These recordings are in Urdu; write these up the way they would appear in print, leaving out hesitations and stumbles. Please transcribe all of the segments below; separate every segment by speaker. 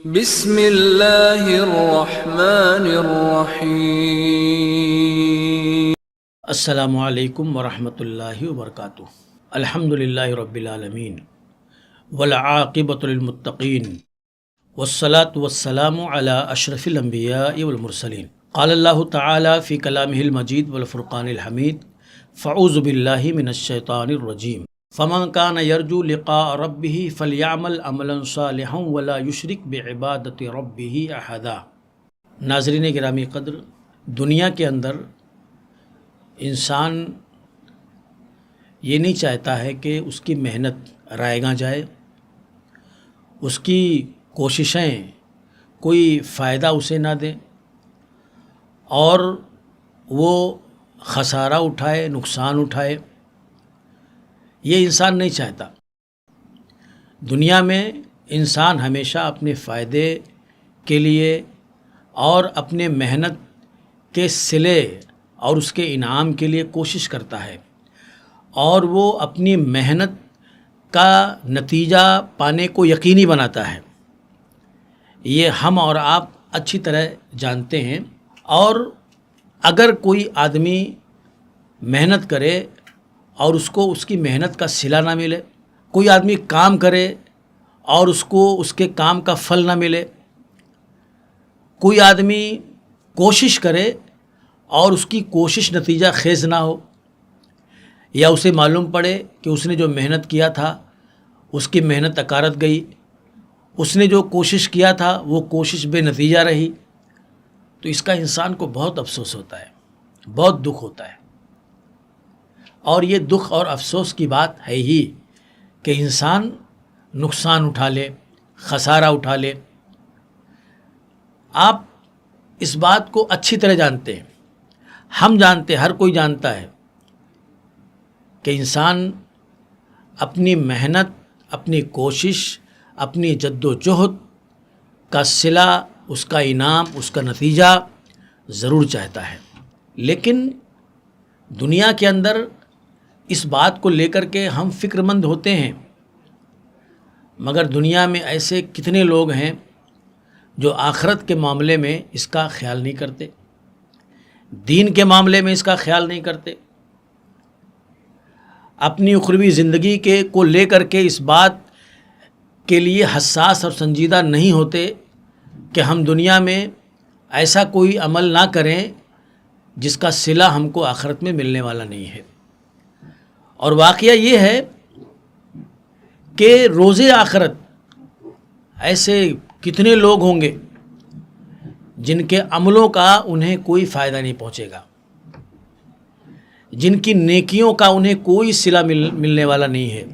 Speaker 1: بسم اللہ الرحمن الرحیم۔
Speaker 2: السلام علیکم ورحمۃ اللہ وبرکاتہ۔ الحمد للہ رب العالمین والعاقبۃ للمتقین والصلاة والسلام علی اشرف الانبیاء والمرسلین۔ قال اللہ تعالی فی کلامہ المجید والفرقان الحمید، فاعوذ باللہ من الشیطان الرجیم، فمن کان یرجو لقاء ربہ فلیعمل عملا صالحا ولا یشرک بعبادۃ ربہ احدا۔ ناظرین گرامی قدر، دنیا کے اندر انسان یہ نہیں چاہتا ہے کہ اس کی محنت رائے گاں جائے، اس کی کوششیں کوئی فائدہ اسے نہ دیں اور وہ خسارہ اٹھائے، نقصان اٹھائے۔ یہ انسان نہیں چاہتا۔ دنیا میں انسان ہمیشہ اپنے فائدے کے لیے اور اپنے محنت کے صلے اور اس کے انعام کے لیے کوشش کرتا ہے، اور وہ اپنی محنت کا نتیجہ پانے کو یقینی بناتا ہے۔ یہ ہم اور آپ اچھی طرح جانتے ہیں۔ اور اگر کوئی آدمی محنت کرے اور اس کو اس کی محنت کا صلہ نہ ملے، کوئی آدمی کام کرے اور اس کو اس کے کام کا پھل نہ ملے، کوئی آدمی کوشش کرے اور اس کی کوشش نتیجہ خیز نہ ہو، یا اسے معلوم پڑے کہ اس نے جو محنت کیا تھا اس کی محنت اکارت گئی، اس نے جو کوشش کیا تھا وہ کوشش بے نتیجہ رہی، تو اس کا انسان کو بہت افسوس ہوتا ہے، بہت دکھ ہوتا ہے۔ اور یہ دکھ اور افسوس کی بات ہے ہی کہ انسان نقصان اٹھا لے، خسارہ اٹھا لے۔ آپ اس بات کو اچھی طرح جانتے ہیں، ہم جانتے ہیں، ہر کوئی جانتا ہے کہ انسان اپنی محنت، اپنی کوشش، اپنی جد و جہد کا صلہ، اس کا انعام، اس کا نتیجہ ضرور چاہتا ہے۔ لیکن دنیا کے اندر اس بات کو لے کر کے ہم فکر مند ہوتے ہیں، مگر دنیا میں ایسے کتنے لوگ ہیں جو آخرت کے معاملے میں اس کا خیال نہیں کرتے، دین کے معاملے میں اس کا خیال نہیں کرتے، اپنی اخروی زندگی کو لے کر کے اس بات کے لیے حساس اور سنجیدہ نہیں ہوتے کہ ہم دنیا میں ایسا کوئی عمل نہ کریں جس کا صلہ ہم کو آخرت میں ملنے والا نہیں ہے۔ اور واقعہ یہ ہے کہ روز آخرت ایسے کتنے لوگ ہوں گے جن کے عملوں کا انہیں کوئی فائدہ نہیں پہنچے گا، جن کی نیکیوں کا انہیں کوئی صلہ ملنے والا نہیں ہے۔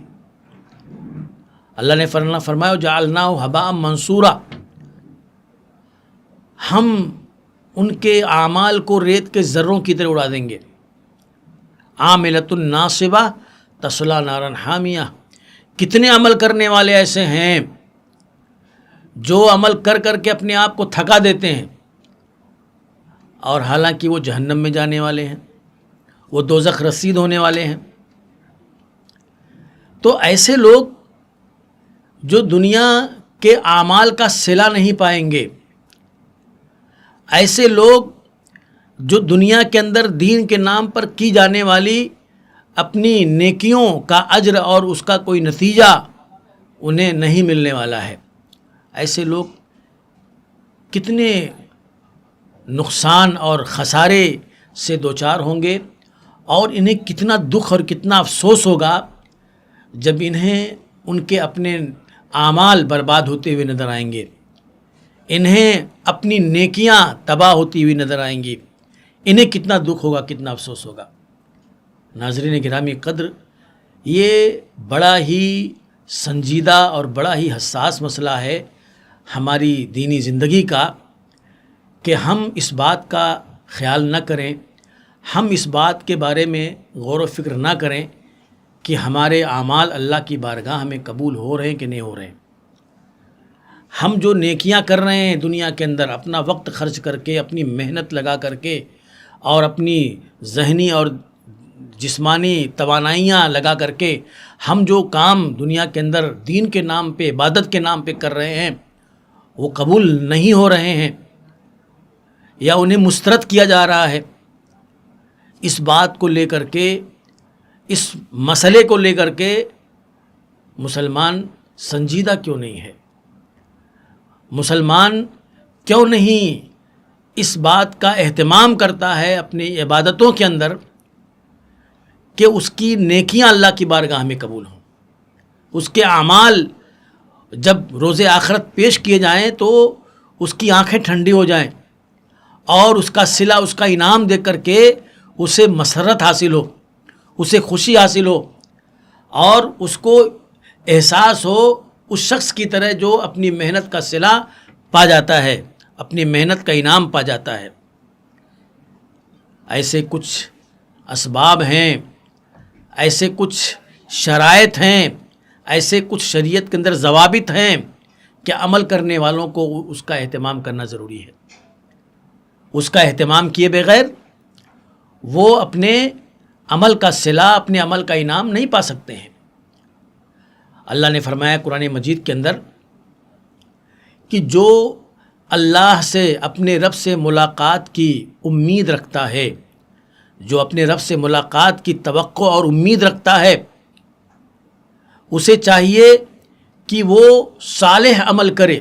Speaker 2: اللہ نے فرمایا جعلناہ ھباء منصورا، ہم ان کے اعمال کو ریت کے ذروں کی طرح اڑا دیں گے۔ عاملۃ ناصبہ تصلیٰ نارا حامیہ، کتنے عمل کرنے والے ایسے ہیں جو عمل کر کر کے اپنے آپ کو تھکا دیتے ہیں، اور حالانکہ وہ جہنم میں جانے والے ہیں، وہ دوزخ رسید ہونے والے ہیں۔ تو ایسے لوگ جو دنیا کے اعمال کا صلہ نہیں پائیں گے، ایسے لوگ جو دنیا کے اندر دین کے نام پر کی جانے والی اپنی نیکیوں کا اجر اور اس کا کوئی نتیجہ انہیں نہیں ملنے والا ہے، ایسے لوگ کتنے نقصان اور خسارے سے دوچار ہوں گے، اور انہیں کتنا دکھ اور کتنا افسوس ہوگا جب انہیں ان کے اپنے اعمال برباد ہوتے ہوئے نظر آئیں گے، انہیں اپنی نیکیاں تباہ ہوتی ہوئی نظر آئیں گی، انہیں کتنا دکھ ہوگا، کتنا افسوس ہوگا۔ ناظرین گرامی قدر، یہ بڑا ہی سنجیدہ اور بڑا ہی حساس مسئلہ ہے ہماری دینی زندگی کا، کہ ہم اس بات کا خیال نہ کریں، ہم اس بات کے بارے میں غور و فکر نہ کریں کہ ہمارے اعمال اللہ کی بارگاہ میں قبول ہو رہے ہیں کہ نہیں ہو رہے ہیں۔ ہم جو نیکیاں کر رہے ہیں دنیا کے اندر، اپنا وقت خرچ کر کے، اپنی محنت لگا کر کے، اور اپنی ذہنی اور جسمانی توانائیاں لگا کر کے ہم جو کام دنیا کے اندر دین کے نام پہ، عبادت کے نام پہ کر رہے ہیں، وہ قبول نہیں ہو رہے ہیں یا انہیں مسترد کیا جا رہا ہے، اس بات کو لے کر کے، اس مسئلے کو لے کر کے مسلمان سنجیدہ کیوں نہیں ہے؟ مسلمان کیوں نہیں اس بات کا اہتمام کرتا ہے اپنی عبادتوں کے اندر کہ اس کی نیکیاں اللہ کی بارگاہ میں قبول ہوں، اس کے اعمال جب روز آخرت پیش کیے جائیں تو اس کی آنکھیں ٹھنڈی ہو جائیں اور اس کا صلہ، اس کا انعام دیکھ کر کے اسے مسرت حاصل ہو، اسے خوشی حاصل ہو اور اس کو احساس ہو اس شخص کی طرح جو اپنی محنت کا صلہ پا جاتا ہے، اپنی محنت کا انعام پا جاتا ہے۔ ایسے کچھ اسباب ہیں، ایسے کچھ شرائط ہیں، ایسے کچھ شریعت کے اندر ضوابط ہیں کہ عمل کرنے والوں کو اس کا اہتمام کرنا ضروری ہے۔ اس کا اہتمام کیے بغیر وہ اپنے عمل کا صلہ، اپنے عمل کا انعام نہیں پا سکتے ہیں۔ اللہ نے فرمایا قرآن مجید کے اندر کہ جو اللہ سے، اپنے رب سے ملاقات کی امید رکھتا ہے، جو اپنے رب سے ملاقات کی توقع اور امید رکھتا ہے، اسے چاہیے کہ وہ صالح عمل کرے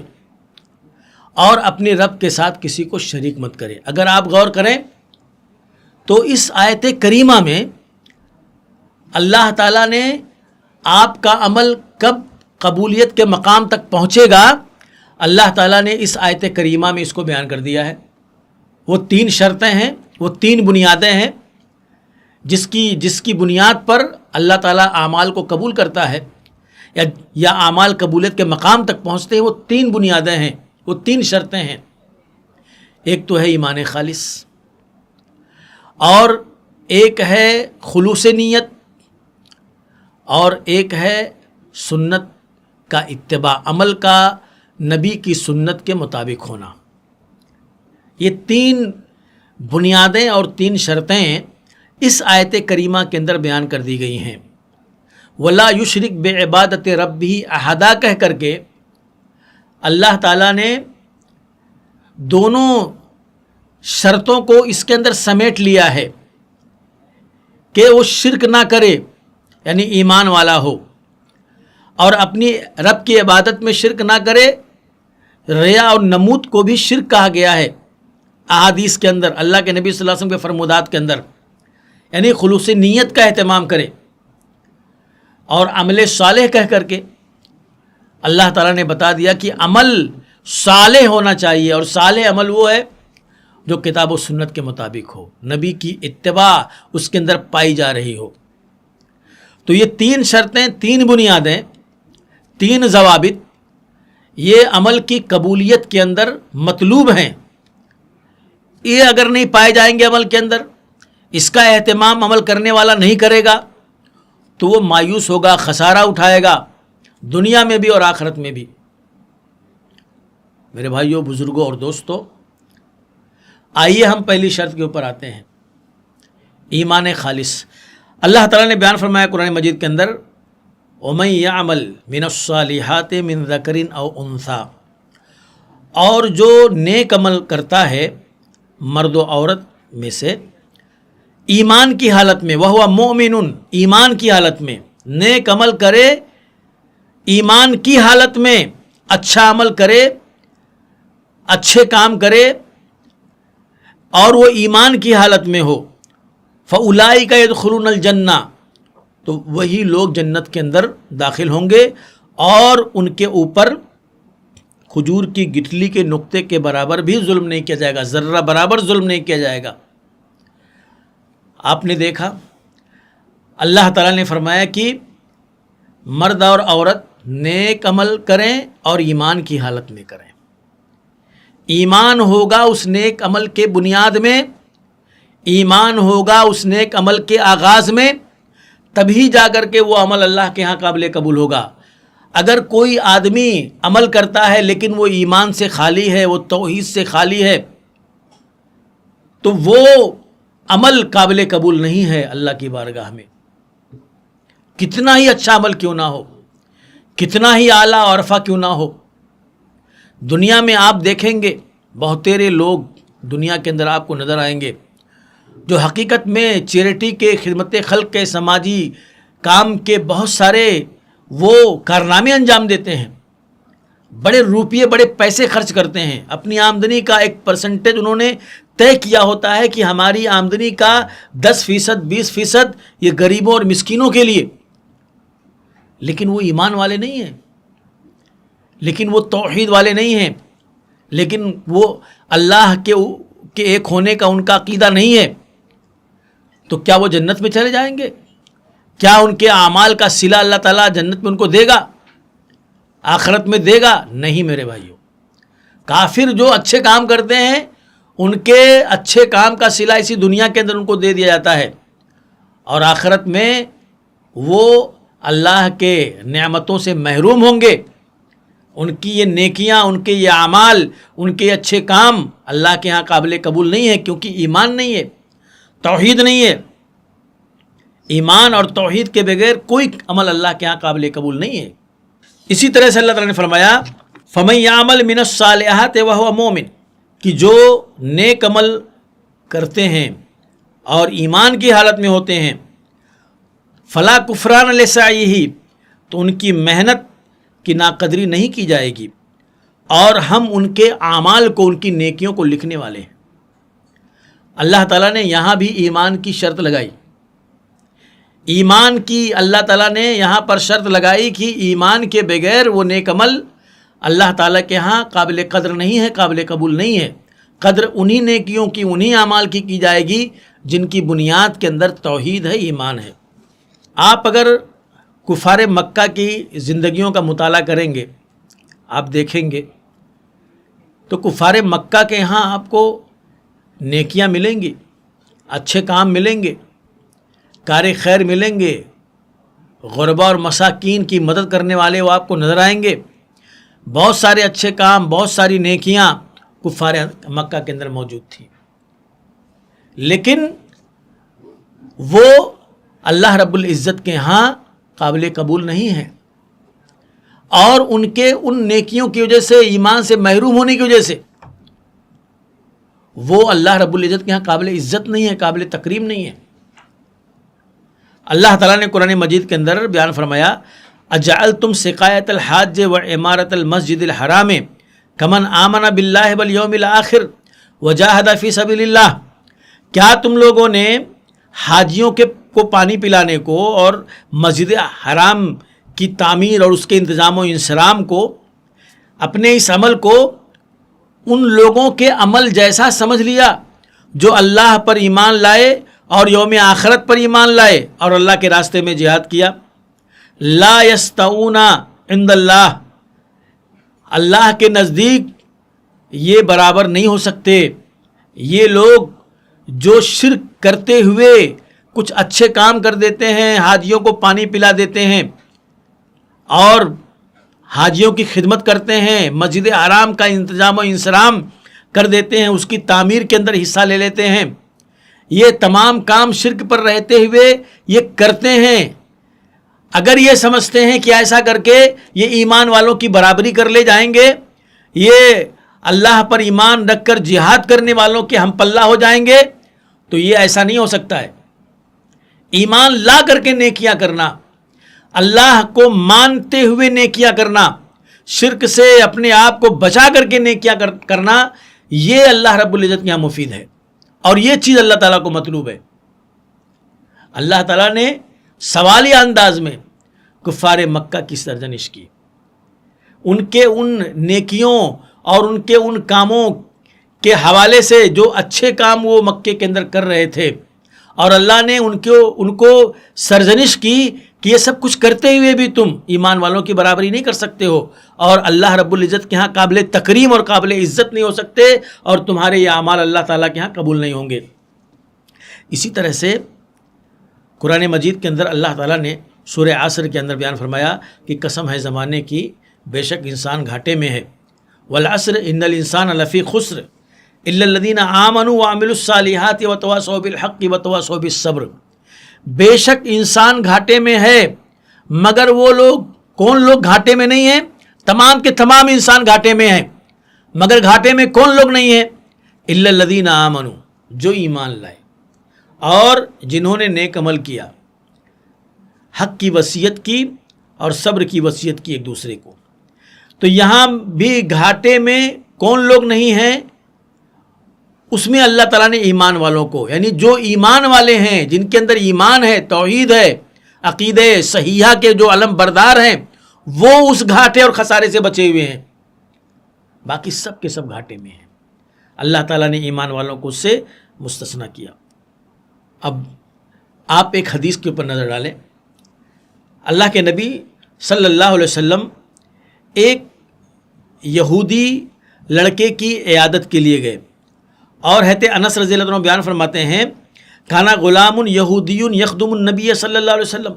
Speaker 2: اور اپنے رب کے ساتھ کسی کو شریک مت کرے۔ اگر آپ غور کریں تو اس آیت کریمہ میں اللہ تعالیٰ نے آپ کا عمل کب قبولیت کے مقام تک پہنچے گا، اللہ تعالیٰ نے اس آیت کریمہ میں اس کو بیان کر دیا ہے۔ وہ 3 شرطیں ہیں، وہ 3 بنیادیں ہیں جس کی بنیاد پر اللہ تعالیٰ اعمال کو قبول کرتا ہے یا اعمال قبولیت کے مقام تک پہنچتے ہیں۔ وہ 3 بنیادیں ہیں، وہ 3 شرطیں ہیں۔ ایک تو ہے ایمان خالص، اور ایک ہے خلوص نیت، اور ایک ہے سنت کا اتباع، عمل کا نبی کی سنت کے مطابق ہونا۔ یہ 3 بنیادیں اور 3 شرطیں اس آیت کریمہ کے اندر بیان کر دی گئی ہیں۔ وَلَا يُشْرِكْ بِعِبَادَةِ رَبِّهِ أَحَدًا کہہ کر کے اللہ تعالیٰ نے دونوں شرطوں کو اس کے اندر سمیٹ لیا ہے کہ وہ شرک نہ کرے، یعنی ایمان والا ہو، اور اپنی رب کی عبادت میں شرک نہ کرے۔ ریا اور نمود کو بھی شرک کہا گیا ہے احادیث کے اندر، اللہ کے نبی صلی اللہ علیہ وسلم کے فرمودات کے اندر، یعنی خلوص نیت کا اہتمام کرے اور عمل صالح کہہ کر کے اللہ تعالیٰ نے بتا دیا کہ عمل صالح ہونا چاہیے، اور صالح عمل وہ ہے جو کتاب و سنت کے مطابق ہو، نبی کی اتباع اس کے اندر پائی جا رہی ہو۔ تو یہ 3 شرطیں، 3 بنیادیں، 3 ضوابط یہ عمل کی قبولیت کے اندر مطلوب ہیں۔ یہ اگر نہیں پائے جائیں گے عمل کے اندر، اس کا اہتمام عمل کرنے والا نہیں کرے گا تو وہ مایوس ہوگا، خسارہ اٹھائے گا، دنیا میں بھی اور آخرت میں بھی۔ میرے بھائیوں، بزرگوں اور دوستوں، آئیے ہم پہلی شرط کے اوپر آتے ہیں، ایمان خالص۔ اللہ تعالیٰ نے بیان فرمایا قرآن مجید کے اندر وَمَن يَعْمَلْ مِنَ الصَّالِحَاتِ مِن ذَكَرٍ أَوْ أُنثَىٰ، اور جو نیک عمل کرتا ہے مرد و عورت میں سے ایمان کی حالت میں، وَهُوَ مُؤْمِنٌ، ایمان کی حالت میں، نیک عمل کرے ایمان کی حالت میں، اچھا عمل کرے، اچھے کام کرے اور وہ ایمان کی حالت میں ہو، فَأُولَٰئِكَ يَدْخُلُونَ الْجَنَّةَ، تو وہی لوگ جنت کے اندر داخل ہوں گے، اور ان کے اوپر کھجور کی گٹھلی کے نقطے کے برابر بھی ظلم نہیں کیا جائے گا، ذرہ برابر ظلم نہیں کیا جائے گا۔ آپ نے دیکھا اللہ تعالیٰ نے فرمایا کہ مرد اور عورت نیک عمل کریں اور ایمان کی حالت میں کریں۔ ایمان ہوگا اس نیک عمل کے بنیاد میں، ایمان ہوگا اس نیک عمل کے آغاز میں، تبھی جا کر کے وہ عمل اللہ کے ہاں قابل قبول ہوگا۔ اگر کوئی آدمی عمل کرتا ہے لیکن وہ ایمان سے خالی ہے، وہ توحید سے خالی ہے، تو وہ عمل قابل قبول نہیں ہے اللہ کی بارگاہ میں، کتنا ہی اچھا عمل کیوں نہ ہو، کتنا ہی اعلیٰ اور عرفہ کیوں نہ ہو۔ دنیا میں آپ دیکھیں گے بہت تیرے لوگ دنیا کے اندر آپ کو نظر آئیں گے جو حقیقت میں چیریٹی کے، خدمت خلق کے، سماجی کام کے بہت سارے وہ کارنامے انجام دیتے ہیں، بڑے روپیے، بڑے پیسے خرچ کرتے ہیں، اپنی آمدنی کا ایک پرسنٹیج انہوں نے طے کیا ہوتا ہے کہ ہماری آمدنی کا 10%، 20% یہ غریبوں اور مسکینوں کے لیے، لیکن وہ ایمان والے نہیں ہیں، لیکن وہ توحید والے نہیں ہیں، لیکن وہ اللہ کے ایک ہونے کا ان کا عقیدہ نہیں ہے، تو کیا وہ جنت میں چلے جائیں گے؟ کیا ان کے اعمال کا صلہ اللہ تعالیٰ جنت میں ان کو دے گا، آخرت میں دے گا؟ نہیں میرے بھائیوں، کافر جو اچھے کام کرتے ہیں ان کے اچھے کام کا صلہ اسی دنیا کے اندر ان کو دے دیا جاتا ہے، اور آخرت میں وہ اللہ کے نعمتوں سے محروم ہوں گے۔ ان کی یہ نیکیاں، ان کے یہ اعمال، ان کے اچھے کام اللہ کے ہاں قابل قبول نہیں ہے، کیونکہ ایمان نہیں ہے، توحید نہیں ہے۔ ایمان اور توحید کے بغیر کوئی عمل اللہ کے ہاں قابل قبول نہیں ہے۔ اسی طرح سے اللہ تعالیٰ نے فرمایا فَمَن يَعْمَلْ مِنَ الصَّالِحَاتِ وَهُوَ مُؤْمِنٌ، کہ جو نیک عمل کرتے ہیں اور ایمان کی حالت میں ہوتے ہیں، فَلَا كُفْرَانَ لِسَعْيِهِ، تو ان کی محنت کی ناقدری نہیں کی جائے گی، اور ہم ان کے اعمال کو، ان کی نیکیوں کو لکھنے والے ہیں۔ اللہ تعالیٰ نے یہاں بھی ایمان کی شرط لگائی، ایمان کی اللہ تعالیٰ نے یہاں پر شرط لگائی کہ ایمان کے بغیر وہ نیک عمل اللہ تعالیٰ کے ہاں قابل قدر نہیں ہے، قابل قبول نہیں ہے۔ قدر انہی نیکیوں کی، انہی اعمال کی جائے گی جن کی بنیاد کے اندر توحید ہے، ایمان ہے۔ آپ اگر کفار مکہ کی زندگیوں کا مطالعہ کریں گے، آپ دیکھیں گے تو کفار مکہ کے ہاں آپ کو نیکیاں ملیں گی، اچھے کام ملیں گے، کار خیر ملیں گے، غربا اور مساکین کی مدد کرنے والے وہ آپ کو نظر آئیں گے، بہت سارے اچھے کام، بہت ساری نیکیاں کفار مکہ کے اندر موجود تھیں، لیکن وہ اللہ رب العزت کے ہاں قابل قبول نہیں ہے، اور ان کے ان نیکیوں کی وجہ سے، ایمان سے محروم ہونے کی وجہ سے وہ اللہ رب العزت کے ہاں قابل عزت نہیں ہے، قابل تکریم نہیں ہے۔ اللہ تعالیٰ نے قرآن مجید کے اندر بیان فرمایا اجعلتم سقایت الحاج وعمارت المسجد الحرام کمن آمن باللہ والیوم الآخر وجاہد فی سبیل اللہ، کیا تم لوگوں نے حاجیوں کو پانی پلانے کو اور مسجد حرام کی تعمیر اور اس کے انتظام و انصرام کو، اپنے اس عمل کو ان لوگوں کے عمل جیسا سمجھ لیا جو اللہ پر ایمان لائے اور یوم آخرت پر ایمان لائے اور اللہ کے راستے میں جہاد کیا؟ لا یستوون عند اللہ، اللہ کے نزدیک یہ برابر نہیں ہو سکتے۔ یہ لوگ جو شرک کرتے ہوئے کچھ اچھے کام کر دیتے ہیں، حاجیوں کو پانی پلا دیتے ہیں اور حاجیوں کی خدمت کرتے ہیں، مسجد حرام کا انتظام و انصرام کر دیتے ہیں، اس کی تعمیر کے اندر حصہ لے لیتے ہیں، یہ تمام کام شرک پر رہتے ہوئے یہ کرتے ہیں۔ اگر یہ سمجھتے ہیں کہ ایسا کر کے یہ ایمان والوں کی برابری کر لے جائیں گے، یہ اللہ پر ایمان رکھ کر جہاد کرنے والوں کے ہم پلہ ہو جائیں گے، تو یہ ایسا نہیں ہو سکتا ہے۔ ایمان لا کر کے نیکیاں کرنا، اللہ کو مانتے ہوئے نیکیاں کرنا، شرک سے اپنے آپ کو بچا کر کے نیکیاں کرنا، یہ اللہ رب العزت کے یہاں مفید ہے، اور یہ چیز اللہ تعالیٰ کو مطلوب ہے۔ اللہ تعالیٰ نے سوالیہ انداز میں کفار مکہ کی سرزنش کی، ان کے ان نیکیوں اور ان کے ان کاموں کے حوالے سے جو اچھے کام وہ مکے کے اندر کر رہے تھے، اور اللہ نے ان کو سرزنش کی کہ یہ سب کچھ کرتے ہوئے بھی تم ایمان والوں کی برابری نہیں کر سکتے ہو، اور اللہ رب العزت کے ہاں قابل تکریم اور قابل عزت نہیں ہو سکتے، اور تمہارے یہ اعمال اللہ تعالیٰ کے ہاں قبول نہیں ہوں گے۔ اسی طرح سے قرآن مجید کے اندر اللہ تعالیٰ نے سورہ عصر کے اندر بیان فرمایا کہ قسم ہے زمانے کی، بے شک انسان گھاٹے میں ہے، والعصر ان الانسان لفی خسر الا الذین آمنوا وعملوا الصالحات وتواصوا بالحق وتواصوا بالصبر، بے شک انسان گھاٹے میں ہے، مگر وہ لوگ، کون لوگ گھاٹے میں نہیں ہیں؟ تمام کے تمام انسان گھاٹے میں ہیں، مگر گھاٹے میں کون لوگ نہیں ہیں؟ الا الذین آمنوا، جو ایمان لائے اور جنہوں نے نیک عمل کیا، حق کی وصیت کی اور صبر کی وصیت کی ایک دوسرے کو۔ تو یہاں بھی گھاٹے میں کون لوگ نہیں ہیں؟ اس میں اللہ تعالیٰ نے ایمان والوں کو، یعنی جو ایمان والے ہیں، جن کے اندر ایمان ہے، توحید ہے، عقیدہ صحیحہ کے جو علم بردار ہیں، وہ اس گھاٹے اور خسارے سے بچے ہوئے ہیں۔ باقی سب کے سب گھاٹے میں ہیں۔ اللہ تعالیٰ نے ایمان والوں کو اس سے مستثنیٰ کیا۔ اب آپ ایک حدیث کے اوپر نظر ڈالیں۔ اللہ کے نبی صلی اللہ علیہ وسلم ایک یہودی لڑکے کی عیادت کے لیے گئے، اور حضرت انس رضی اللہ عنہ بیان فرماتے ہیں، کھانا غلام یہودی یخدم النبی صلی اللہ علیہ وسلم،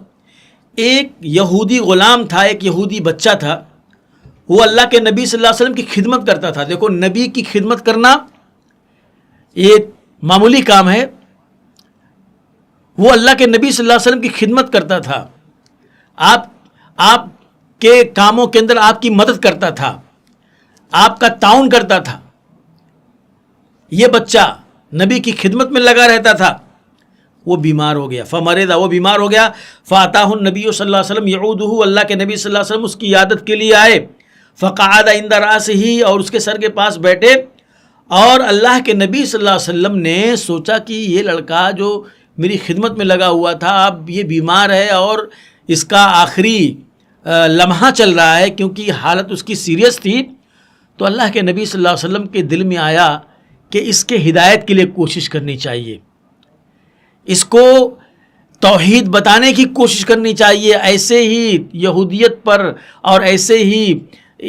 Speaker 2: ایک یہودی غلام تھا، ایک یہودی بچہ تھا، وہ اللہ کے نبی صلی اللہ علیہ وسلم کی خدمت کرتا تھا۔ دیکھو، نبی کی خدمت کرنا یہ معمولی کام ہے، وہ اللہ کے نبی صلی اللہ علیہ وسلم کی خدمت کرتا تھا، آپ کے کاموں کے اندر آپ کی مدد کرتا تھا، آپ کا تعاون کرتا تھا۔ یہ بچہ نبی کی خدمت میں لگا رہتا تھا، وہ بیمار ہو گیا، فمرض، وہ بیمار ہو گیا، فاتاہ النبی صلی اللہ علیہ وسلم یعودہ، اللہ کے نبی صلی اللہ علیہ وسلم اس کی عیادت کے لیے آئے، فقعد عند راسہ، اور اس کے سر کے پاس بیٹھے، اور اللہ کے نبی صلی اللہ علیہ وسلم نے سوچا کہ یہ لڑکا جو میری خدمت میں لگا ہوا تھا، اب یہ بیمار ہے اور اس کا آخری لمحہ چل رہا ہے، کیونکہ حالت اس کی سیریس تھی۔ تو اللہ کے نبی صلی اللہ علیہ وسلم کے دل میں آیا کہ اس کے ہدایت کے لیے کوشش کرنی چاہیے، اس کو توحید بتانے کی کوشش کرنی چاہیے۔ ایسے ہی یہودیت پر اور ایسے ہی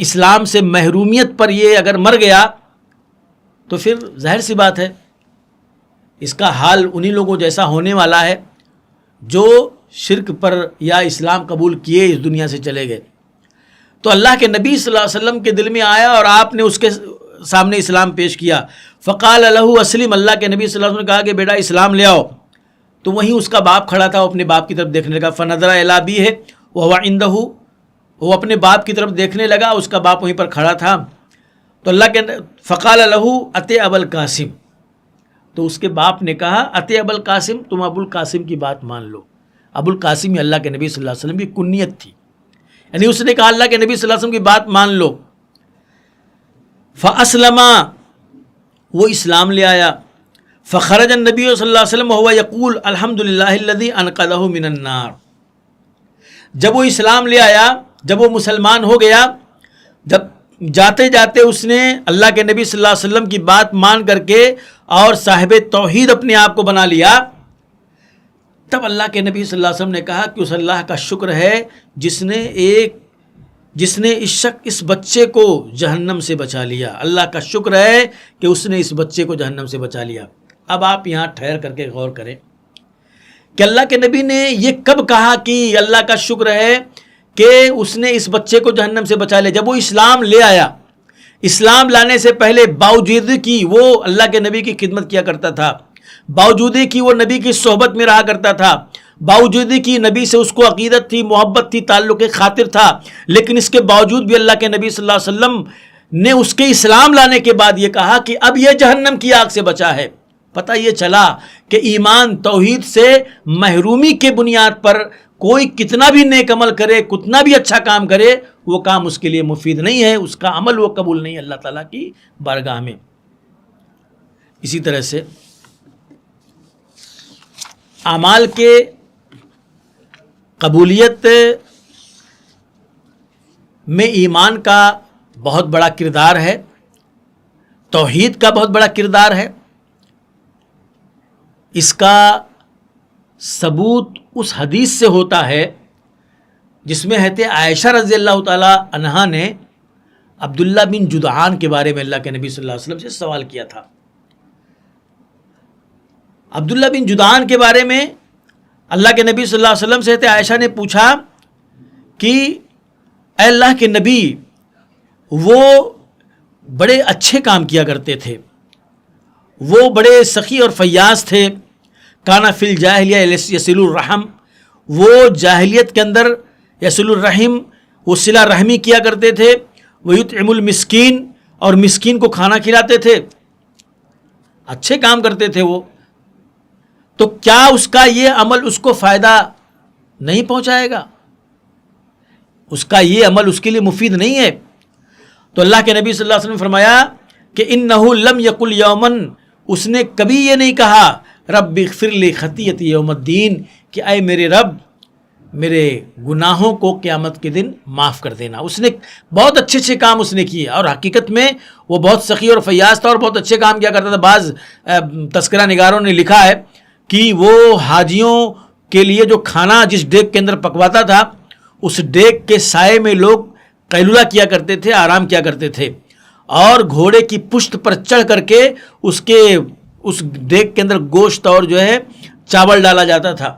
Speaker 2: اسلام سے محرومیت پر یہ اگر مر گیا تو پھر ظاہر سی بات ہے اس کا حال انہی لوگوں جیسا ہونے والا ہے جو شرک پر یا اسلام قبول کیے اس دنیا سے چلے گئے۔ تو اللہ کے نبی صلی اللہ علیہ وسلم کے دل میں آیا اور آپ نے اس کے سامنے اسلام پیش کیا۔ فقال لہ اسلم، اللہ کے نبی صلی اللہ علیہ وسلم نے کہا کہ بیٹا اسلام لے آؤ۔ تو وہیں اس کا باپ کھڑا تھا، وہ اپنے باپ کی طرف دیکھنے لگا، فنظر الی ابیہ وہو عندہ، وہ اپنے باپ کی طرف دیکھنے لگا، اس کا باپ وہیں پر کھڑا تھا۔ تو اللہ کے فقال لہ اتی ابا القاسم، تو اس کے باپ نے کہا اتی ابا القاسم، تم ابو القاسم کی بات مان لو۔ ابو القاسم یہ اللہ کے نبی صلی اللہ علیہ وسلم کی کنیت تھی، یعنی اس نے کہا اللہ کے نبی صلی اللہ علیہ وسلم کی بات مان لو۔ فاسلم، وہ اسلام لے آیا۔ فخرج النبی صلی اللہ علیہ وسلم وهو یقول الحمدللہ الذی انقذہ من النار، جب وہ اسلام لے آیا، جب وہ مسلمان ہو گیا، جب جاتے جاتے اس نے اللہ کے نبی صلی اللہ علیہ وسلم کی بات مان کر کے اور صاحب توحید اپنے آپ کو بنا لیا، تب اللہ کے نبی صلی اللہ علیہ وسلم نے کہا کہ اس اللہ کا شکر ہے جس نے اس بچے کو جہنم سے بچا لیا۔ اللہ کا شکر ہے کہ اس نے اس بچے کو جہنم سے بچا لیا۔ اب آپ یہاں ٹھہر کر کے غور کریں کہ اللہ کے نبی نے یہ کب کہا کہ اللہ کا شکر ہے کہ اس نے اس بچے کو جہنم سے بچا لیا؟ جب وہ اسلام لے آیا۔ اسلام لانے سے پہلے باوجود کہ وہ اللہ کے نبی کی خدمت کیا کرتا تھا، باوجود کہ وہ نبی کی صحبت میں رہا کرتا تھا، باوجود کہ نبی سے اس کو عقیدت تھی، محبت تھی، تعلق خاطر تھا، لیکن اس کے باوجود بھی اللہ کے نبی صلی اللہ علیہ وسلم نے اس کے اسلام لانے کے بعد یہ کہا کہ اب یہ جہنم کی آگ سے بچا ہے۔ پتہ یہ چلا کہ ایمان توحید سے محرومی کے بنیاد پر کوئی کتنا بھی نیک عمل کرے، کتنا بھی اچھا کام کرے، وہ کام اس کے لیے مفید نہیں ہے، اس کا عمل وہ قبول نہیں ہے اللہ تعالیٰ کی بارگاہ میں۔ اسی طرح سے اعمال کے قبولیت میں ایمان کا بہت بڑا کردار ہے، توحید کا بہت بڑا کردار ہے۔ اس کا ثبوت اس حدیث سے ہوتا ہے جس میں حضرت عائشہ رضی اللہ تعالی عنہا نے عبداللہ بن جدعان کے بارے میں اللہ کے نبی صلی اللہ علیہ وسلم سے سوال کیا تھا۔ عبداللہ بن جدعان کے بارے میں اللہ کے نبی صلی اللہ علیہ وسلم سے حضرت عائشہ نے پوچھا کہ اے اللہ کے نبی، وہ بڑے اچھے کام کیا کرتے تھے، وہ بڑے سخی اور فیاض تھے، کانا فی الجاہلیہ یصل الرحم، وہ جاہلیت کے اندر یصل الرحم، وہ صلہ رحمی کیا کرتے تھے، ویطعم المسکین، اور مسکین کو کھانا کھلاتے تھے، اچھے کام کرتے تھے وہ، تو کیا اس کا یہ عمل اس کو فائدہ نہیں پہنچائے گا؟ اس کا یہ عمل اس کے لیے مفید نہیں ہے؟ تو اللہ کے نبی صلی اللہ علیہ وسلم نے فرمایا کہ انہ لم یقل یومن، اس نے کبھی یہ نہیں کہا رب اغفر لی خطیئتی یوم الدین، کہ اے میرے رب میرے گناہوں کو قیامت کے دن معاف کر دینا۔ اس نے بہت اچھے اچھے کام اس نے کیے، اور حقیقت میں وہ بہت سخی اور فیاض تھا اور بہت اچھے کام کیا کرتا تھا۔ بعض تذکرہ نگاروں نے لکھا ہے کہ وہ حاجیوں کے لیے جو کھانا جس ڈیگ کے اندر پکواتا تھا، اس ڈیگ کے سائے میں لوگ قیلولہ کیا کرتے تھے، آرام کیا کرتے تھے، اور گھوڑے کی پشت پر چڑھ کر کے اس ڈیگ کے اندر گوشت اور جو ہے چاول ڈالا جاتا تھا۔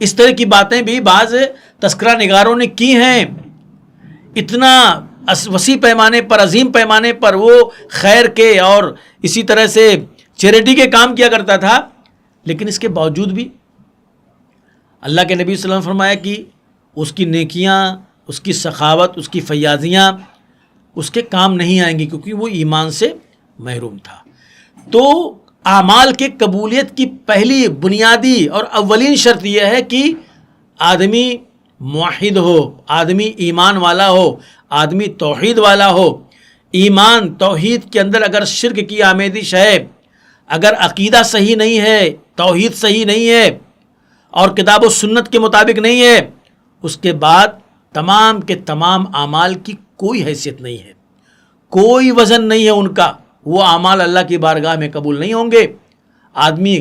Speaker 2: اس طرح کی باتیں بھی بعض تذکرہ نگاروں نے کی ہیں۔ اتنا وسیع پیمانے پر، عظیم پیمانے پر وہ خیر کے اور اسی طرح سے چیریٹی کے کام کیا کرتا تھا، لیکن اس کے باوجود بھی اللہ کے نبی صلی اللہ علیہ وسلم نے فرمایا کہ اس کی نیکیاں، اس کی سخاوت، اس کی فیاضیاں اس کے کام نہیں آئیں گی، کیونکہ وہ ایمان سے محروم تھا۔ تو اعمال کے قبولیت کی پہلی بنیادی اور اولین شرط یہ ہے کہ آدمی موحد ہو، آدمی ایمان والا ہو، آدمی توحید والا ہو۔ ایمان توحید کے اندر اگر شرک کی آمیزش ہے، اگر عقیدہ صحیح نہیں ہے، توحید صحیح نہیں ہے اور کتاب و سنت کے مطابق نہیں ہے، اس کے بعد تمام کے تمام اعمال کی کوئی حیثیت نہیں ہے، کوئی وزن نہیں ہے ان کا، وہ اعمال اللہ کی بارگاہ میں قبول نہیں ہوں گے۔ آدمی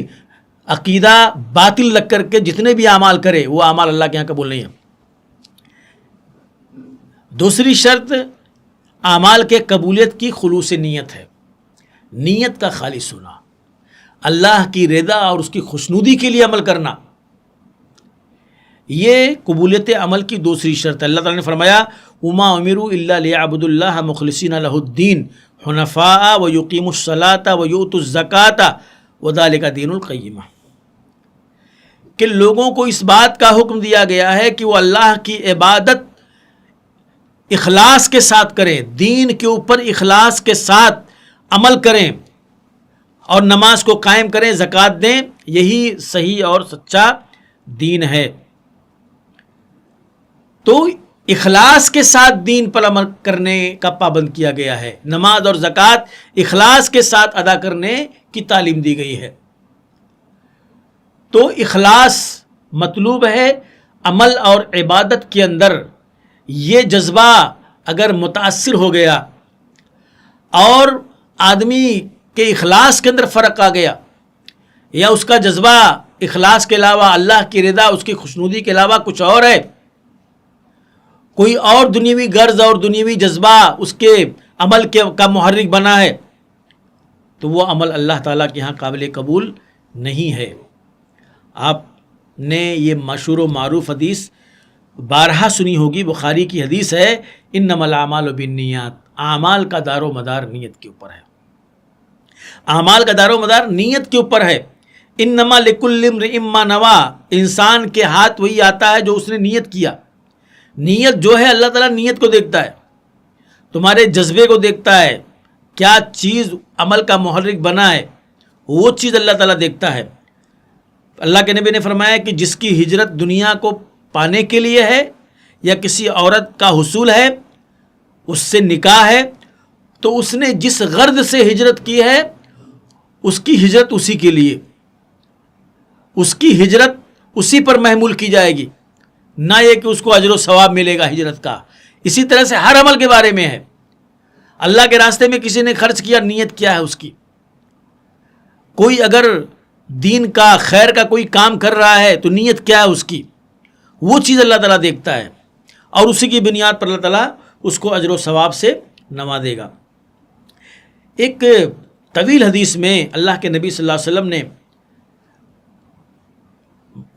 Speaker 2: عقیدہ باطل رکھ کر کے جتنے بھی اعمال کرے، وہ اعمال اللہ کے ہاں قبول نہیں ہیں۔ دوسری شرط اعمال کے قبولیت کی خلوص نیت ہے، نیت کا خالص ہونا، اللہ کی رضا اور اس کی خوشنودی کے لیے عمل کرنا، یہ قبولیت عمل کی دوسری شرط ہے۔ اللہ تعالیٰ نے فرمایا وما امروا الا ليعبدوا الله مخلصین له الدین حنفاء ويقيموا الصلاة ويؤتوا الزکاة وذلك دین القیمہ، کہ لوگوں کو اس بات کا حکم دیا گیا ہے کہ وہ اللہ کی عبادت اخلاص کے ساتھ کریں، دین کے اوپر اخلاص کے ساتھ عمل کریں اور نماز کو قائم کریں، زکوٰۃ دیں، یہی صحیح اور سچا دین ہے۔ تو اخلاص کے ساتھ دین پر عمل کرنے کا پابند کیا گیا ہے، نماز اور زکوٰۃ اخلاص کے ساتھ ادا کرنے کی تعلیم دی گئی ہے۔ تو اخلاص مطلوب ہے عمل اور عبادت کے اندر۔ یہ جذبہ اگر متاثر ہو گیا اور آدمی کے اخلاص کے اندر فرق آ گیا، یا اس کا جذبہ اخلاص کے علاوہ اللہ کی رضا، اس کی خوشنودی کے علاوہ کچھ اور ہے، کوئی اور دنیاوی غرض اور دنیاوی جذبہ اس کے عمل کا محرک بنا ہے، تو وہ عمل اللہ تعالیٰ کے ہاں قابل قبول نہیں ہے۔ آپ نے یہ مشہور و معروف حدیث بارہا سنی ہوگی، بخاری کی حدیث ہے انما الاعمال بالنیات، اعمال کا دار و مدار نیت کے اوپر ہے، اعمال کا دار و مدار نیت کے اوپر ہے۔ انما لکل امرئ ما نویٰ، انسان کے ہاتھ وہی آتا ہے جو اس نے نیت کیا۔ نیت جو ہے اللہ تعالیٰ نیت کو دیکھتا ہے، تمہارے جذبے کو دیکھتا ہے، کیا چیز عمل کا محرک بنا ہے، وہ چیز اللہ تعالیٰ دیکھتا ہے۔ اللہ کے نبی نے فرمایا کہ جس کی ہجرت دنیا کو پانے کے لیے ہے یا کسی عورت کا حصول ہے، اس سے نکاح ہے، تو اس نے جس غرض سے ہجرت کی ہے اس کی ہجرت اسی کے لیے، اس کی ہجرت اسی پر محمول کی جائے گی، نہ یہ کہ اس کو اجر و ثواب ملے گا ہجرت کا۔ اسی طرح سے ہر عمل کے بارے میں ہے، اللہ کے راستے میں کسی نے خرچ کیا، نیت کیا ہے اس کی، کوئی اگر دین کا خیر کا کوئی کام کر رہا ہے تو نیت کیا ہے اس کی، وہ چیز اللہ تعالیٰ دیکھتا ہے، اور اسی کی بنیاد پر اللہ تعالیٰ اس کو اجر و ثواب سے نوازے گا۔ ایک طویل حدیث میں اللہ کے نبی صلی اللہ علیہ وسلم نے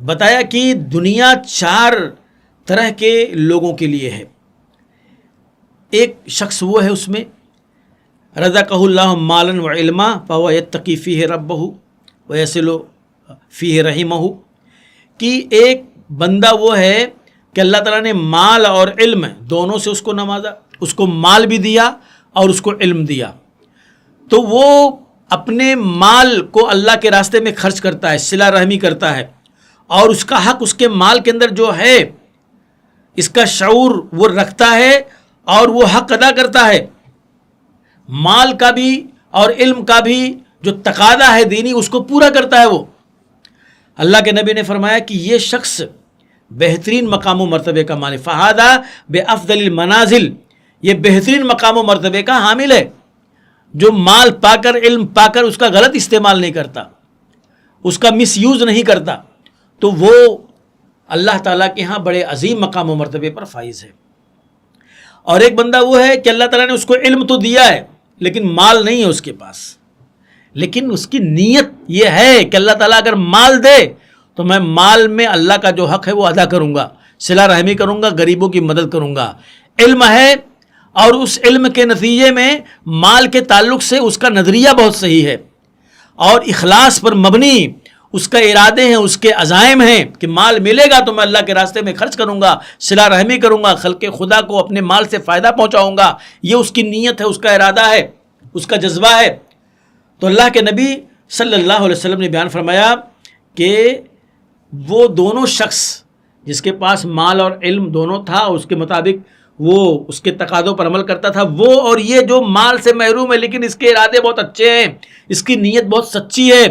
Speaker 2: بتایا کہ دنیا 4 طرح کے لوگوں کے لیے ہے۔ ایک شخص وہ ہے، اس میں رزقہ اللہ مالا وعلما فہو یتقی فیہ ربہ ویصل فیہ رحمہ، کہ ایک بندہ وہ ہے کہ اللہ تعالیٰ نے مال اور علم دونوں سے اس کو نوازا، اس کو مال بھی دیا اور اس کو علم دیا تو وہ اپنے مال کو اللہ کے راستے میں خرچ کرتا ہے، صلہ رحمی کرتا ہے، اور اس کا حق اس کے مال کے اندر جو ہے اس کا شعور وہ رکھتا ہے اور وہ حق ادا کرتا ہے، مال کا بھی اور علم کا بھی جو تقاضا ہے دینی اس کو پورا کرتا ہے وہ۔ اللہ کے نبی نے فرمایا کہ یہ شخص بہترین مقام و مرتبے کا مالک، فہذا بافضل المنازل، یہ بہترین مقام و مرتبے کا حامل ہے، جو مال پا کر علم پا کر اس کا غلط استعمال نہیں کرتا، اس کا مس یوز نہیں کرتا، تو وہ اللہ تعالیٰ کے ہاں بڑے عظیم مقام و مرتبے پر فائز ہے۔ اور ایک بندہ وہ ہے کہ اللہ تعالیٰ نے اس کو علم تو دیا ہے لیکن مال نہیں ہے اس کے پاس، لیکن اس کی نیت یہ ہے کہ اللہ تعالیٰ اگر مال دے تو میں مال میں اللہ کا جو حق ہے وہ ادا کروں گا، صلہ رحمی کروں گا، غریبوں کی مدد کروں گا۔ علم ہے اور اس علم کے نتیجے میں مال کے تعلق سے اس کا نظریہ بہت صحیح ہے اور اخلاص پر مبنی اس کا ارادے ہیں، اس کے عزائم ہیں کہ مال ملے گا تو میں اللہ کے راستے میں خرچ کروں گا، صلہ رحمی کروں گا، خلق خدا کو اپنے مال سے فائدہ پہنچاؤں گا، یہ اس کی نیت ہے، اس کا ارادہ ہے، اس کا جذبہ ہے۔ تو اللہ کے نبی صلی اللہ علیہ وسلم نے بیان فرمایا کہ وہ دونوں شخص جس کے پاس مال اور علم دونوں تھا، اس کے مطابق وہ اس کے تقاضوں پر عمل کرتا تھا، وہ اور یہ جو مال سے محروم ہے لیکن اس کے ارادے بہت اچھے ہیں، اس کی نیت بہت سچی ہے،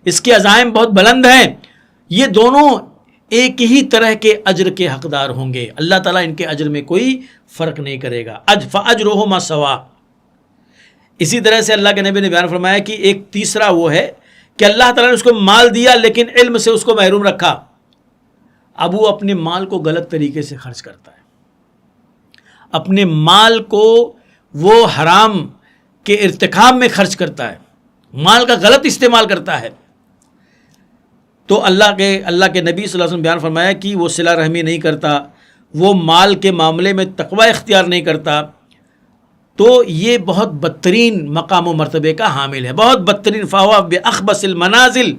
Speaker 2: اس کے عزائم بہت بلند ہیں، یہ دونوں ایک ہی طرح کے اجر کے حقدار ہوں گے، اللہ تعالیٰ ان کے اجر میں کوئی فرق نہیں کرے گا، فَأَجْرُهُمَا سَوَاءٌ۔ اسی طرح سے اللہ کے نبی نے بیان فرمایا کہ ایک تیسرا وہ ہے کہ اللہ تعالیٰ نے اس کو مال دیا لیکن علم سے اس کو محروم رکھا، اب وہ اپنے مال کو غلط طریقے سے خرچ کرتا ہے، اپنے مال کو وہ حرام کے ارتکاب میں خرچ کرتا ہے، مال کا غلط استعمال کرتا ہے، تو اللہ کے نبی صلی اللہ علیہ وسلم بیان فرمایا کہ وہ صلہ رحمی نہیں کرتا، وہ مال کے معاملے میں تقوی اختیار نہیں کرتا، تو یہ بہت بدترین مقام و مرتبے کا حامل ہے، بہت بدترین، فہو بأخبث المنازل،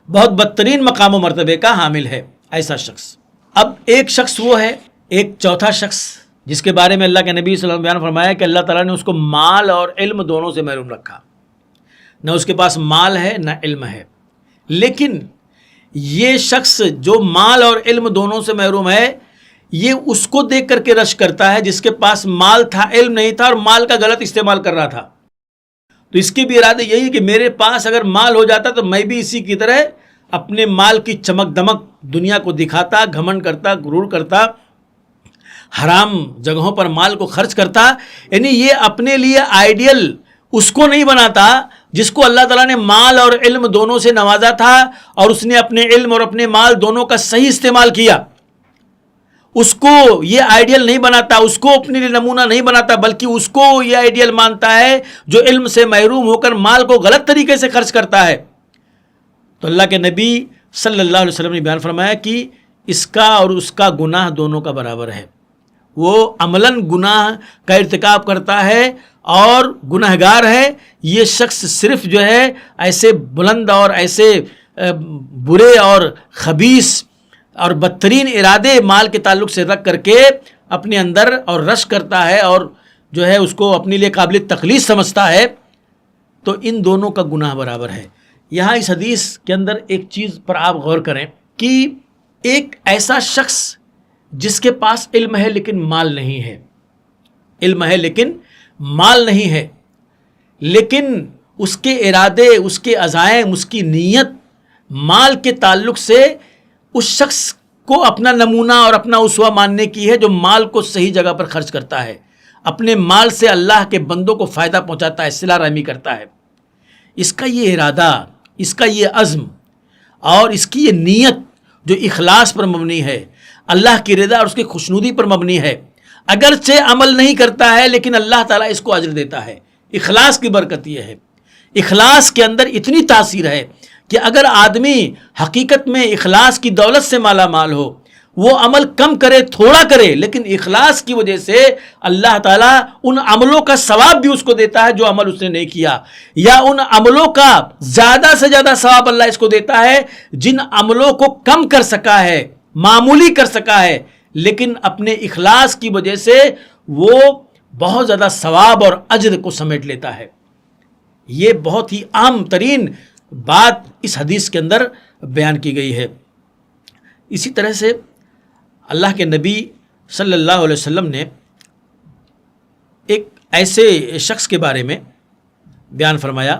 Speaker 2: بہت بدترین مقام و مرتبے کا حامل ہے ایسا شخص۔ اب ایک شخص وہ ہے، ایک چوتھا شخص جس کے بارے میں اللہ کے نبی صلی اللہ علیہ وسلم بیان فرمایا کہ اللہ تعالیٰ نے اس کو مال اور علم دونوں سے محروم رکھا، نہ اس کے پاس مال ہے نہ علم ہے، لیکن یہ شخص جو مال اور علم دونوں سے محروم ہے یہ اس کو دیکھ کر کے رشک کرتا ہے جس کے پاس مال تھا، علم نہیں تھا اور مال کا غلط استعمال کر رہا تھا، تو اس کے بھی ارادے یہی کہ میرے پاس اگر مال ہو جاتا تو میں بھی اسی کی طرح اپنے مال کی چمک دمک دنیا کو دکھاتا، گھمنڈ کرتا، غرور کرتا، حرام جگہوں پر مال کو خرچ کرتا، یعنی یہ اپنے لیے آئیڈیل اس کو نہیں بناتا جس کو اللہ تعالیٰ نے مال اور علم دونوں سے نوازا تھا اور اس نے اپنے علم اور اپنے مال دونوں کا صحیح استعمال کیا، اس کو یہ آئیڈیل نہیں بناتا، اس کو اپنے لیے نمونہ نہیں بناتا، بلکہ اس کو یہ آئیڈیل مانتا ہے جو علم سے محروم ہو کر مال کو غلط طریقے سے خرچ کرتا ہے۔ تو اللہ کے نبی صلی اللہ علیہ وسلم نے بیان فرمایا کہ اس کا اور اس کا گناہ دونوں کا برابر ہے، وہ عملاً گناہ کا ارتکاب کرتا ہے اور گنہگار ہے، یہ شخص صرف جو ہے ایسے بلند اور ایسے برے اور خبیث اور بدترین ارادے مال کے تعلق سے رکھ کر کے اپنے اندر اور رش کرتا ہے اور جو ہے اس کو اپنے لیے قابل تقلید سمجھتا ہے، تو ان دونوں کا گناہ برابر ہے۔ یہاں اس حدیث کے اندر ایک چیز پر آپ غور کریں کہ ایک ایسا شخص جس کے پاس علم ہے لیکن مال نہیں ہے، علم ہے لیکن مال نہیں ہے، لیکن اس کے ارادے، اس کے عزائم، اس کی نیت مال کے تعلق سے اس شخص کو اپنا نمونہ اور اپنا اسوہ ماننے کی ہے جو مال کو صحیح جگہ پر خرچ کرتا ہے، اپنے مال سے اللہ کے بندوں کو فائدہ پہنچاتا ہے، صلہ رحمی کرتا ہے۔ اس کا یہ ارادہ، اس کا یہ عزم اور اس کی یہ نیت جو اخلاص پر مبنی ہے، اللہ کی رضا اور اس کی خوشنودی پر مبنی ہے، اگرچہ عمل نہیں کرتا ہے لیکن اللہ تعالیٰ اس کو اجر دیتا ہے۔ اخلاص کی برکت یہ ہے، اخلاص کے اندر اتنی تاثیر ہے کہ اگر آدمی حقیقت میں اخلاص کی دولت سے مالا مال ہو، وہ عمل کم کرے، تھوڑا کرے، لیکن اخلاص کی وجہ سے اللہ تعالیٰ ان عملوں کا ثواب بھی اس کو دیتا ہے جو عمل اس نے نہیں کیا، یا ان عملوں کا زیادہ سے زیادہ ثواب اللہ اس کو دیتا ہے جن عملوں کو کم کر سکا ہے، معمولی کر سکا ہے، لیکن اپنے اخلاص کی وجہ سے وہ بہت زیادہ ثواب اور اجر کو سمیٹ لیتا ہے. یہ بہت ہی عام ترین بات اس حدیث کے اندر بیان کی گئی ہے. اسی طرح سے اللہ کے نبی صلی اللہ علیہ وسلم نے ایک ایسے شخص کے بارے میں بیان فرمایا.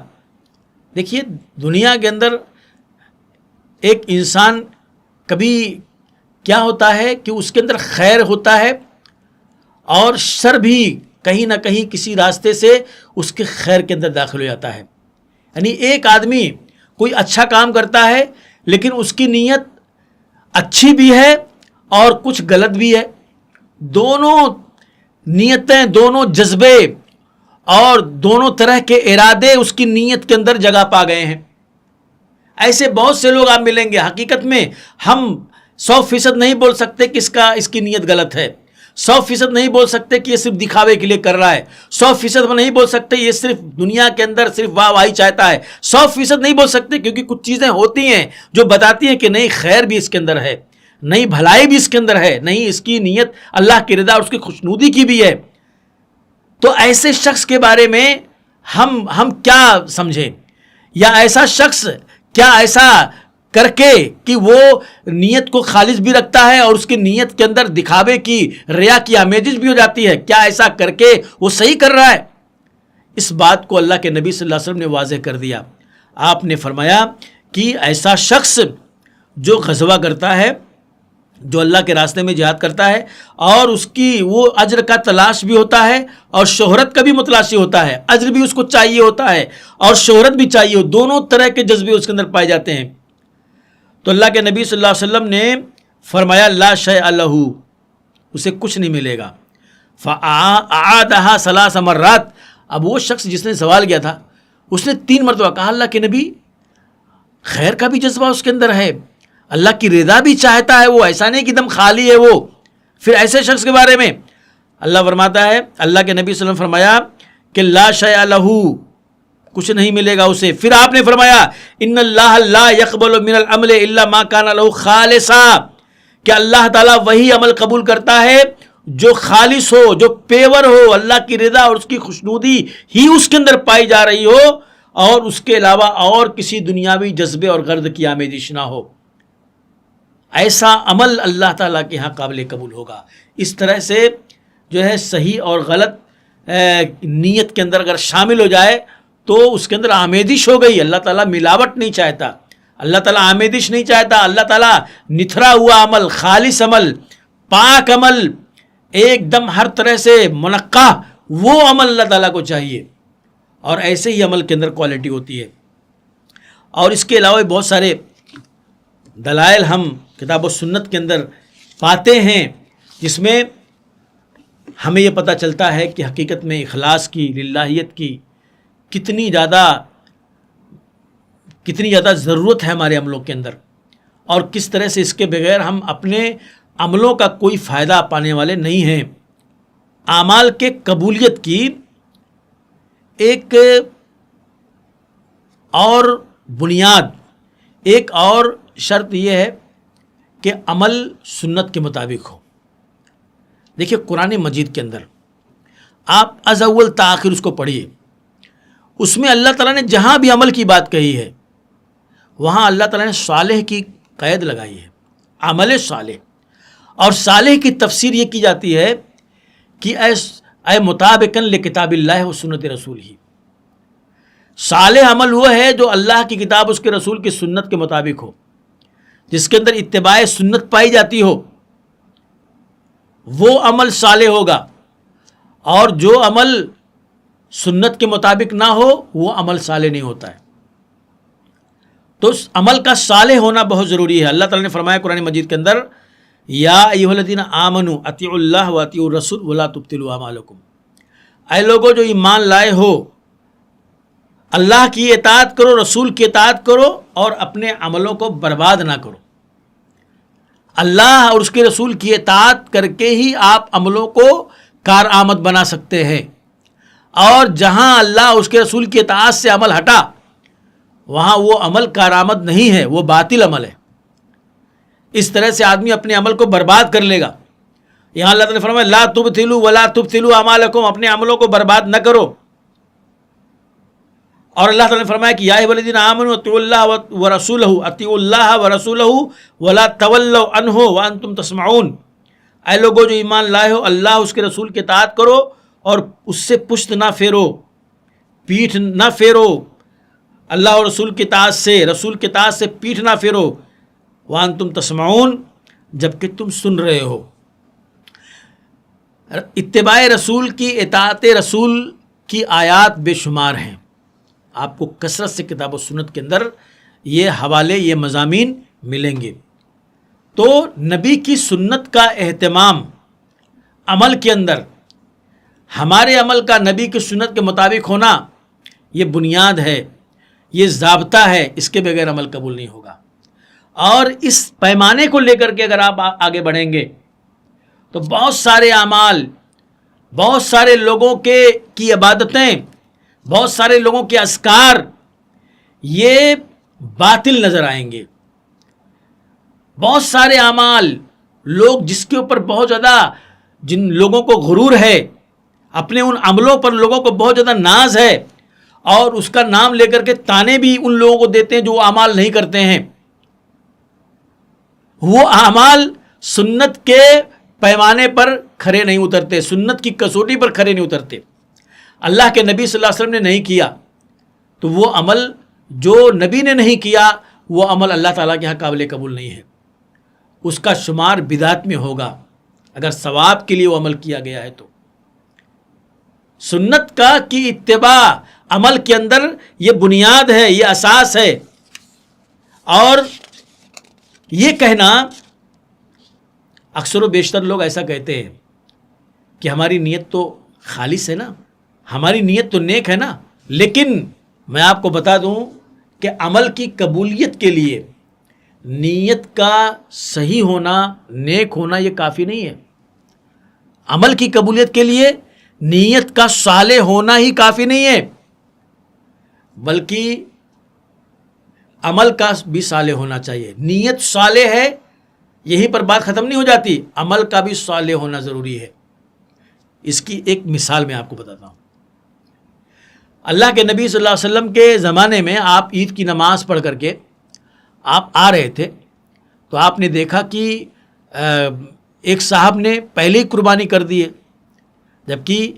Speaker 2: دیکھیے دنیا کے اندر ایک انسان کبھی کیا ہوتا ہے کہ اس کے اندر خیر ہوتا ہے اور شر بھی کہیں نہ کہیں کسی راستے سے اس کے خیر کے اندر داخل ہو جاتا ہے. یعنی ایک آدمی کوئی اچھا کام کرتا ہے لیکن اس کی نیت اچھی بھی ہے اور کچھ غلط بھی ہے. دونوں نیتیں، دونوں جذبے اور دونوں طرح کے ارادے اس کی نیت کے اندر جگہ پا گئے ہیں. ایسے بہت سے لوگ آپ ملیں گے. حقیقت میں ہم 100% نہیں بول سکتے کہ اس کی نیت غلط ہے. 100% نہیں بول سکتے کہ یہ صرف دکھاوے کے لیے کر رہا ہے. 100% میں نہیں بول سکتے یہ صرف دنیا کے اندر صرف واہ واہی چاہتا ہے. 100% نہیں بول سکتے کیونکہ کچھ چیزیں ہوتی ہیں جو بتاتی ہیں کہ نہیں خیر بھی اس کے اندر ہے، نہیں بھلائی بھی اس کے اندر ہے، نہیں اس کی نیت اللہ کی رضا اور اس کی خوشنودی کی بھی ہے. تو ایسے شخص کے بارے میں ہم کیا سمجھیں، یا ایسا شخص کیا ایسا کر کے کہ وہ نیت کو خالص بھی رکھتا ہے اور اس کی نیت کے اندر دکھاوے کی، ریا کی آمیزش بھی ہو جاتی ہے، کیا ایسا کر کے وہ صحیح کر رہا ہے؟ اس بات کو اللہ کے نبی صلی اللہ علیہ وسلم نے واضح کر دیا. آپ نے فرمایا کہ ایسا شخص جو غزوہ کرتا ہے، جو اللہ کے راستے میں جہاد کرتا ہے اور اس کی وہ اجر کا تلاش بھی ہوتا ہے اور شہرت کا بھی متلاشی ہوتا ہے. اجر بھی اس کو چاہیے ہوتا ہے اور شہرت بھی چاہیے ہو، دونوں طرح کے جذبے اس کے اندر پائے جاتے ہیں. تو اللہ کے نبی صلی اللہ علیہ وسلم نے فرمایا لا شیء لہ، اسے کچھ نہیں ملے گا. فاعادها 3 مرات. اب وہ شخص جس نے سوال کیا تھا اس نے 3 مرتبہ کہا اللہ کے نبی خیر کا بھی جذبہ اس کے اندر ہے، اللہ کی رضا بھی چاہتا ہے، وہ ایسا نہیں کہ دم خالی ہے وہ. پھر ایسے شخص کے بارے میں اللہ فرماتا ہے، اللہ کے نبی صلی اللہ علیہ وسلم فرمایا کہ لا شیء لہ، کچھ نہیں ملے گا اسے. پھر آپ نے فرمایا ان اللہ لا يقبل من العمل الا ما كان له خالصا، کہ اللہ تعالیٰ وہی عمل قبول کرتا ہے جو خالص ہو، جو پیور ہو، اللہ کی رضا اور اس کی خوشنودی ہی اس کے اندر پائی جا رہی ہو اور اس کے علاوہ اور کسی دنیاوی جذبے اور غرض کی آمیزش نہ ہو. ایسا عمل اللہ تعالیٰ کے ہاں قابل قبول ہوگا. اس طرح سے جو ہے صحیح اور غلط نیت کے اندر اگر شامل ہو جائے تو اس کے اندر آمیزش ہو گئی. اللہ تعالیٰ ملاوٹ نہیں چاہتا، اللہ تعالیٰ آمیزش نہیں چاہتا. اللہ تعالیٰ نتھرا ہوا عمل، خالص عمل، پاک عمل، ایک دم ہر طرح سے منقہ وہ عمل اللہ تعالیٰ کو چاہیے. اور ایسے ہی عمل کے اندر کوالٹی ہوتی ہے. اور اس کے علاوہ بہت سارے دلائل ہم کتاب و سنت کے اندر پاتے ہیں جس میں ہمیں یہ پتہ چلتا ہے کہ حقیقت میں اخلاص کی، للہیت کی کتنی زیادہ ضرورت ہے ہمارے عملوں کے اندر، اور کس طرح سے اس کے بغیر ہم اپنے عملوں کا کوئی فائدہ پانے والے نہیں ہیں. اعمال کے قبولیت کی ایک اور بنیاد، ایک اور شرط یہ ہے کہ عمل سنت کے مطابق ہو. دیکھیے قرآن مجید کے اندر آپ از اول تاخیر اس کو پڑھیے، اس میں اللہ تعالیٰ نے جہاں بھی عمل کی بات کہی ہے وہاں اللہ تعالیٰ نے صالح کی قید لگائی ہے، عمل صالح. اور صالح کی تفسیر یہ کی جاتی ہے کہ اے مطابقاً لکتاب اللہ و سنت رسول ہی. صالح عمل وہ ہے جو اللہ کی کتاب اس کے رسول کی سنت کے مطابق ہو، جس کے اندر اتباع سنت پائی جاتی ہو، وہ عمل صالح ہوگا. اور جو عمل سنت کے مطابق نہ ہو وہ عمل صالح نہیں ہوتا ہے. تو اس عمل کا صالح ہونا بہت ضروری ہے. اللہ تعالیٰ نے فرمایا قرآن مجید کے اندر یا ایھا الذین آمنوا اطیعوا اللہ واطیعوا الرسول ولا تبطلوا اعمالکم. اے لوگو جو ایمان لائے ہو، اللہ کی اطاعت کرو، رسول کی اطاعت کرو اور اپنے عملوں کو برباد نہ کرو. اللہ اور اس کے رسول کی اطاعت کر کے ہی آپ عملوں کو کارآمد بنا سکتے ہیں. اور جہاں اللہ اس کے رسول کی اطاعت سے عمل ہٹا وہاں وہ عمل کارآمد نہیں ہے، وہ باطل عمل ہے. اس طرح سے آدمی اپنے عمل کو برباد کر لے گا. یہاں اللہ تعالیٰ نے فرمایا لا تبطلوا ولا تبطلوا اعمالکم، اپنے عملوں کو برباد نہ کرو. اور اللہ تعالیٰ نے فرمایا کہ یا ایھا الذین آمنوا اطیعوا اللہ ورسولہ، اطیعوا اللہ ورسولہ ولا تولوا عنہ وانتم تسمعون. اے لوگوں جو ایمان لائے ہو، اللہ اس کے رسول کی اطاعت کرو اور اس سے پشت نہ پھیرو، پیٹھ نہ پھیرو. اللہ اور رسول کی اطاعت سے، رسول کی اطاعت سے پیٹھ نہ پھیرو. وانتم تسمعون، جبکہ تم سن رہے ہو. اتباع رسول کی، اطاعت رسول کی آیات بے شمار ہیں. آپ کو کثرت سے کتاب و سنت کے اندر یہ حوالے، یہ مضامین ملیں گے. تو نبی کی سنت کا اہتمام عمل کے اندر، ہمارے عمل کا نبی کی سنت کے مطابق ہونا، یہ بنیاد ہے، یہ ضابطہ ہے. اس کے بغیر عمل قبول نہیں ہوگا. اور اس پیمانے کو لے کر کے اگر آپ آگے بڑھیں گے تو بہت سارے اعمال، بہت سارے لوگوں کی عبادتیں، بہت سارے لوگوں کے اذکار یہ باطل نظر آئیں گے. بہت سارے اعمال، لوگ جس کے اوپر بہت زیادہ، جن لوگوں کو غرور ہے، اپنے ان عملوں پر لوگوں کو بہت زیادہ ناز ہے، اور اس کا نام لے کر کے تانے بھی ان لوگوں کو دیتے ہیں جو اعمال نہیں کرتے ہیں. وہ اعمال سنت کے پیمانے پر کھرے نہیں اترتے، سنت کی کسوٹی پر کھرے نہیں اترتے. اللہ کے نبی صلی اللہ علیہ وسلم نے نہیں کیا تو وہ عمل جو نبی نے نہیں کیا، وہ عمل اللہ تعالیٰ کے یہاں قابل قبول نہیں ہے. اس کا شمار بدعت میں ہوگا اگر ثواب کے لیے وہ عمل کیا گیا ہے تو. سنت کا کی اتباع عمل کے اندر یہ بنیاد ہے، یہ اساس ہے. اور یہ کہنا، اکثر و بیشتر لوگ ایسا کہتے ہیں کہ ہماری نیت تو خالص ہے نا، ہماری نیت تو نیک ہے نا. لیکن میں آپ کو بتا دوں کہ عمل کی قبولیت کے لیے نیت کا صحیح ہونا، نیک ہونا یہ کافی نہیں ہے. عمل کی قبولیت کے لیے نیت کا صالح ہونا ہی کافی نہیں ہے، بلکہ عمل کا بھی صالح ہونا چاہیے. نیت صالح ہے، یہیں پر بات ختم نہیں ہو جاتی، عمل کا بھی صالح ہونا ضروری ہے. اس کی ایک مثال میں آپ کو بتاتا ہوں. اللہ کے نبی صلی اللہ علیہ وسلم کے زمانے میں آپ عید کی نماز پڑھ کر کے آپ آ رہے تھے تو آپ نے دیکھا کہ ایک صاحب نے پہلے ہی قربانی کر دی ہے، جبکہ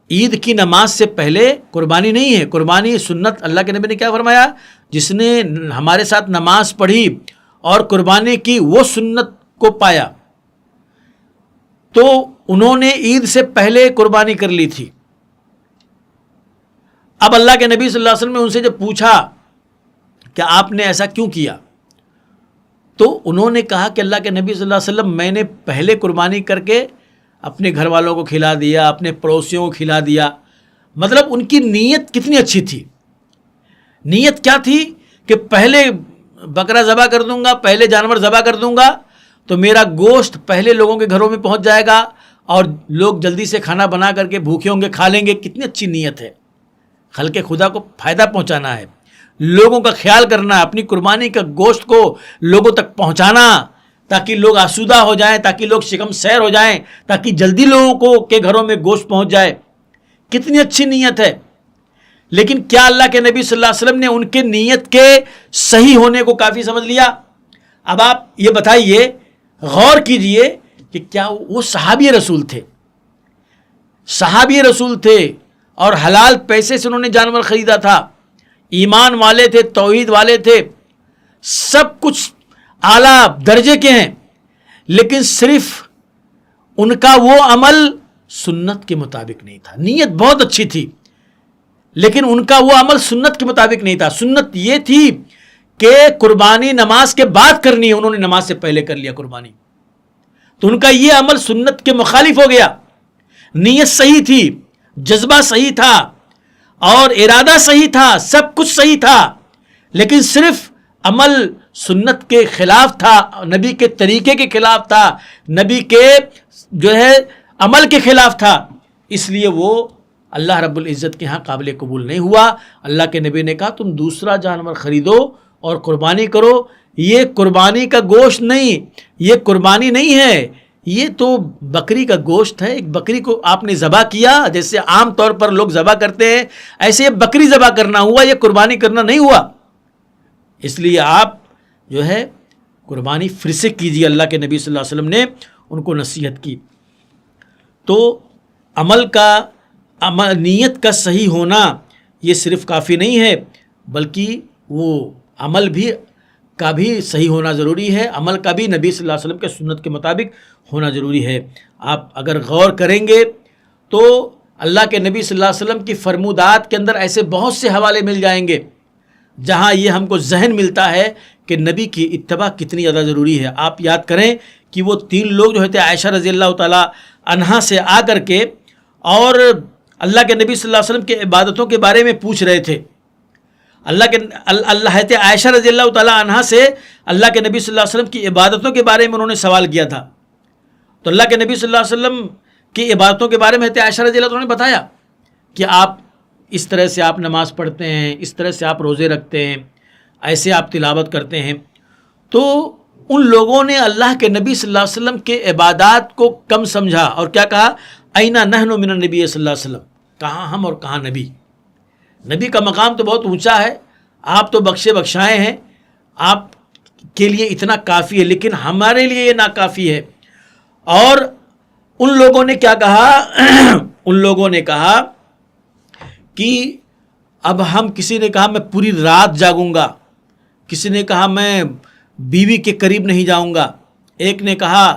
Speaker 2: عید کی نماز سے پہلے قربانی نہیں ہے. قربانی سنت، اللہ کے نبی نے کیا فرمایا، جس نے ہمارے ساتھ نماز پڑھی اور قربانی کی وہ سنت کو پایا. تو انہوں نے عید سے پہلے قربانی کر لی تھی. اب اللہ کے نبی صلی اللہ علیہ وسلم نے ان سے جب پوچھا کہ آپ نے ایسا کیوں کیا، تو انہوں نے کہا کہ اللہ کے نبی صلی اللہ علیہ وسلم، میں نے پہلے قربانی کر کے اپنے گھر والوں کو کھلا دیا، اپنے پڑوسیوں کو کھلا دیا. مطلب ان کی نیت کتنی اچھی تھی. نیت کیا تھی کہ پہلے بکرا ذبح کر دوں گا، پہلے جانور ذبح کر دوں گا تو میرا گوشت پہلے لوگوں کے گھروں میں پہنچ جائے گا اور لوگ جلدی سے کھانا بنا کر کے بھوکے ہوں گے، کھا لیں گے. کتنی اچھی نیت ہے. خلق خدا کو فائدہ پہنچانا ہے، لوگوں کا خیال کرنا، اپنی قربانی کا گوشت کو لوگوں تک پہنچانا تاکہ لوگ آسودہ ہو جائیں، تاکہ لوگ شکم سیر ہو جائیں، تاکہ جلدی لوگوں کو کے گھروں میں گوشت پہنچ جائے. کتنی اچھی نیت ہے. لیکن کیا اللہ کے نبی صلی اللہ علیہ وسلم نے ان کے نیت کے صحیح ہونے کو کافی سمجھ لیا؟ اب آپ یہ بتائیے، غور کیجئے کہ کیا وہ صحابی رسول تھے؟ صحابی رسول تھے اور حلال پیسے سے انہوں نے جانور خریدا تھا، ایمان والے تھے، توحید والے تھے، سب کچھ اعلیٰ درجے کے ہیں، لیکن صرف ان کا وہ عمل سنت کے مطابق نہیں تھا. نیت بہت اچھی تھی لیکن ان کا وہ عمل سنت کے مطابق نہیں تھا. سنت یہ تھی کہ قربانی نماز کے بعد کرنی ہے، انہوں نے نماز سے پہلے کر لیا قربانی، تو ان کا یہ عمل سنت کے مخالف ہو گیا. نیت صحیح تھی، جذبہ صحیح تھا اور ارادہ صحیح تھا، سب کچھ صحیح تھا، لیکن صرف عمل سنت کے خلاف تھا، نبی کے طریقے کے خلاف تھا، نبی کے جو ہے عمل کے خلاف تھا. اس لیے وہ اللہ رب العزت کے ہاں قابل قبول نہیں ہوا. اللہ کے نبی نے کہا تم دوسرا جانور خریدو اور قربانی کرو. یہ قربانی کا گوشت نہیں، یہ قربانی نہیں ہے، یہ تو بکری کا گوشت ہے. ایک بکری کو آپ نے ذبح کیا جیسے عام طور پر لوگ ذبح کرتے ہیں, ایسے یہ بکری ذبح کرنا ہوا, یہ قربانی کرنا نہیں ہوا. اس لیے آپ جو ہے قربانی پھر سے کیجیے. اللہ کے نبی صلی اللہ علیہ وسلم نے ان کو نصیحت کی. تو نیت کا صحیح ہونا یہ صرف کافی نہیں ہے, بلکہ وہ عمل کا بھی صحیح ہونا ضروری ہے. عمل کا بھی نبی صلی اللہ علیہ وسلم کے سنت کے مطابق ہونا ضروری ہے. آپ اگر غور کریں گے تو اللہ کے نبی صلی اللہ علیہ وسلم کی فرمودات کے اندر ایسے بہت سے حوالے مل جائیں گے جہاں یہ ہم کو ذہن ملتا ہے کہ نبی کی اتباع کتنی زیادہ ضروری ہے. آپ یاد کریں کہ وہ 3 لوگ جو تھے عائشہ رضی اللہ تعالیٰ عنہا سے آ کر کے اور اللہ کے نبی صلی اللہ علیہ وسلم کے عبادتوں کے بارے میں پوچھ رہے تھے. اللہ عائشہ رضی اللہ تعالیٰ عنہا سے اللہ کے نبی صلی اللہ علیہ وسلم کی عبادتوں کے بارے میں انہوں نے سوال کیا تھا. تو اللہ کے نبی صلی اللہ علیہ وسلم کی عبادتوں کے بارے میں عائشہ رضی اللہ تعالیٰ نے بتایا کہ آپ اس طرح سے آپ نماز پڑھتے ہیں, اس طرح سے آپ روزے رکھتے ہیں, ایسے آپ تلاوت کرتے ہیں. تو ان لوگوں نے اللہ کے نبی صلی اللہ علیہ وسلم کے عبادات کو کم سمجھا اور کیا کہا, اینا نحن من النبی صلی اللہ علیہ وسلم, کہاں ہم اور کہاں نبی. نبی کا مقام تو بہت اونچا ہے, آپ تو بخشے بخشائے ہیں, آپ کے لیے اتنا کافی ہے, لیکن ہمارے لیے یہ ناکافی ہے. اور ان لوگوں نے کیا کہا ان لوگوں نے کہا کہ اب کسی نے کہا میں پوری رات جاگوں گا, کسی نے کہا میں بیوی کے قریب نہیں جاؤں گا, ایک نے کہا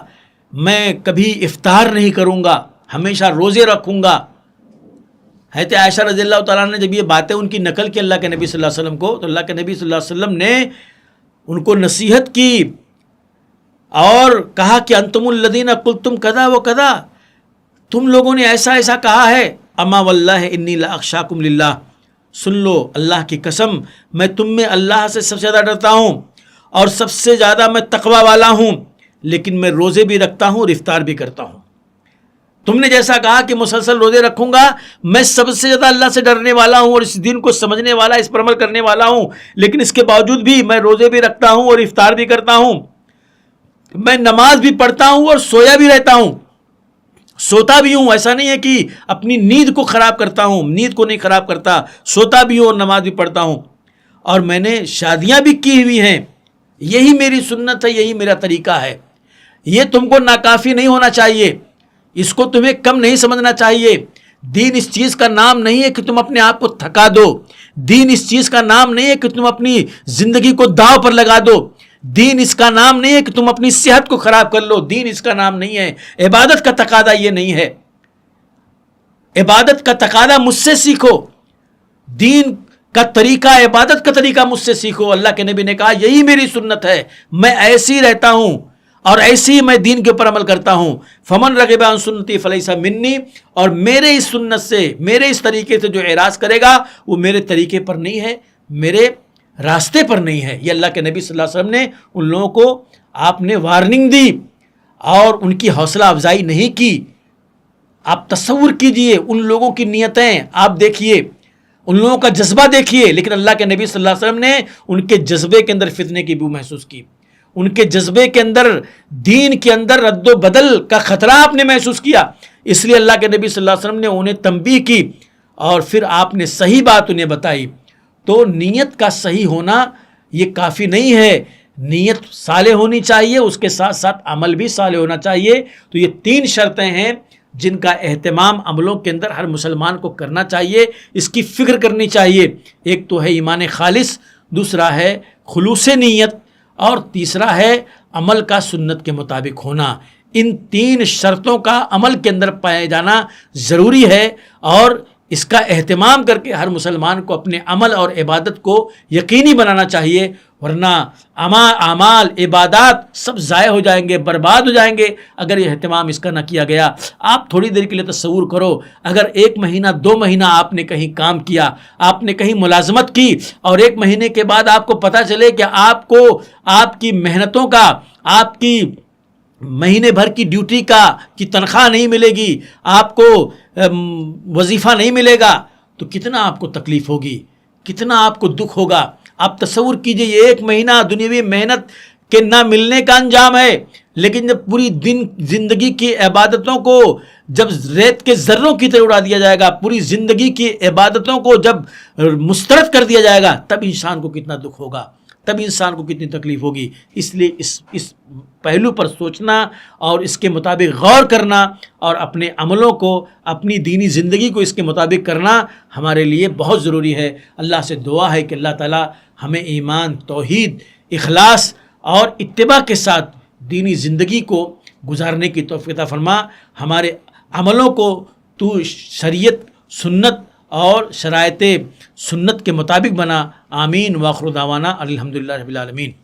Speaker 2: میں کبھی افطار نہیں کروں گا, ہمیشہ روزے رکھوں گا. حضرت عائشہ رضی اللہ تعالیٰ نے جب یہ باتیں ان کی نقل کی اللہ کے نبی صلی اللہ علیہ وسلم کو, تو اللہ کے نبی صلی اللہ علیہ وسلم نے ان کو نصیحت کی اور کہا کہ انتم الذین قلتم کذا و کذا, تم لوگوں نے ایسا ایسا کہا ہے. اما واللہ انی لاخشاکم للہ, سن لو اللہ کی قسم میں تم میں اللہ سے سب سے زیادہ ڈرتا ہوں اور سب سے زیادہ میں تقوی والا ہوں, لیکن میں روزے بھی رکھتا ہوں اور افطار بھی کرتا ہوں. تم نے جیسا کہا کہ مسلسل روزے رکھوں گا, میں سب سے زیادہ اللہ سے ڈرنے والا ہوں اور اس دین کو سمجھنے والا, اس پر عمل کرنے والا ہوں, لیکن اس کے باوجود بھی میں روزے بھی رکھتا ہوں اور افطار بھی کرتا ہوں. میں نماز بھی پڑھتا ہوں اور سویا بھی رہتا ہوں, سوتا بھی ہوں. ایسا نہیں ہے کہ اپنی نیند کو خراب کرتا ہوں, نیند کو نہیں خراب کرتا, سوتا بھی ہوں اور نماز بھی پڑھتا ہوں. اور میں نے شادیاں بھی کی ہوئی ہیں. یہی میری سنت ہے, یہی میرا طریقہ ہے. یہ تم کو ناکافی نہیں ہونا چاہیے, اس کو تمہیں کم نہیں سمجھنا چاہیے. دین اس چیز کا نام نہیں ہے کہ تم اپنے آپ کو تھکا دو. دین اس چیز کا نام نہیں ہے کہ تم اپنی زندگی کو داؤ پر لگا دو. دین اس کا نام نہیں ہے کہ تم اپنی صحت کو خراب کر لو. دین اس کا نام نہیں ہے. عبادت کا تقاضا یہ نہیں ہے. عبادت کا تقاضا مجھ سے سیکھو, دین کا طریقہ, عبادت کا طریقہ مجھ سے سیکھو. اللہ کے نبی نے کہا یہی میری سنت ہے, میں ایسی رہتا ہوں اور ایسے ہی میں دین کے اوپر عمل کرتا ہوں. فمن رغب عن سنتی فلیس منی, اور میرے اس سنت سے, میرے اس طریقے سے جو اعراض کرے گا وہ میرے طریقے پر نہیں ہے, میرے راستے پر نہیں ہے. یہ اللہ کے نبی صلی اللہ علیہ وسلم نے ان لوگوں کو آپ نے وارننگ دی اور ان کی حوصلہ افزائی نہیں کی. آپ تصور کیجئے ان لوگوں کی نیتیں, آپ دیکھیے ان لوگوں کا جذبہ دیکھیے, لیکن اللہ کے نبی صلی اللہ علیہ وسلم نے ان کے جذبے کے اندر فتنے کی بو محسوس کی. ان کے جذبے کے اندر, دین کے اندر رد و بدل کا خطرہ آپ نے محسوس کیا. اس لیے اللہ کے نبی صلی اللہ علیہ وسلم نے انہیں تنبیہ کی اور پھر آپ نے صحیح بات انہیں بتائی. تو نیت کا صحیح ہونا یہ کافی نہیں ہے, نیت صالح ہونی چاہیے, اس کے ساتھ ساتھ عمل بھی صالح ہونا چاہیے. تو یہ 3 شرطیں ہیں جن کا اہتمام عملوں کے اندر ہر مسلمان کو کرنا چاہیے, اس کی فکر کرنی چاہیے. ایک تو ہے ایمان خالص, دوسرا ہے خلوص نیت, اور تیسرا ہے عمل کا سنت کے مطابق ہونا. ان 3 شرطوں کا عمل کے اندر پائے جانا ضروری ہے, اور اس کا اہتمام کر کے ہر مسلمان کو اپنے عمل اور عبادت کو یقینی بنانا چاہیے, ورنہ اعمال عبادات سب ضائع ہو جائیں گے, برباد ہو جائیں گے اگر یہ اہتمام اس کا نہ کیا گیا. آپ تھوڑی دیر کے لیے تصور کرو, اگر 1 مہینہ 2 مہینہ آپ نے کہیں کام کیا, آپ نے کہیں ملازمت کی, اور 1 مہینے کے بعد آپ کو پتہ چلے کہ آپ کو آپ کی محنتوں کا, آپ کی مہینے بھر کی ڈیوٹی کی تنخواہ نہیں ملے گی, آپ کو وظیفہ نہیں ملے گا, تو کتنا آپ کو تکلیف ہوگی, کتنا آپ کو دکھ ہوگا. آپ تصور کیجئے یہ 1 مہینہ دنیاوی محنت کہ نہ ملنے کا انجام ہے، لیکن جب پوری دن زندگی کی عبادتوں کو جب ریت کے ذروں کی طرح اڑا دیا جائے گا، پوری زندگی کی عبادتوں کو جب مسترد کر دیا جائے گا، تب انسان کو کتنا دکھ ہوگا، تب انسان کو کتنی تکلیف ہوگی۔ اس لیے اس پہلو پر سوچنا اور اس کے مطابق غور کرنا اور اپنے عملوں کو، اپنی دینی زندگی کو اس کے مطابق کرنا ہمارے لیے بہت ضروری ہے۔ اللہ سے دعا ہے کہ اللہ تعالی ہمیں ایمان، توحید، اخلاص اور اتباع کے ساتھ دینی زندگی کو گزارنے کی توفیق عطا فرما، ہمارے عملوں کو تو شریعت، سنت اور شرائط سنت کے مطابق بنا۔ آمین۔ وآخر دعوانا الحمدللہ رب العالمین۔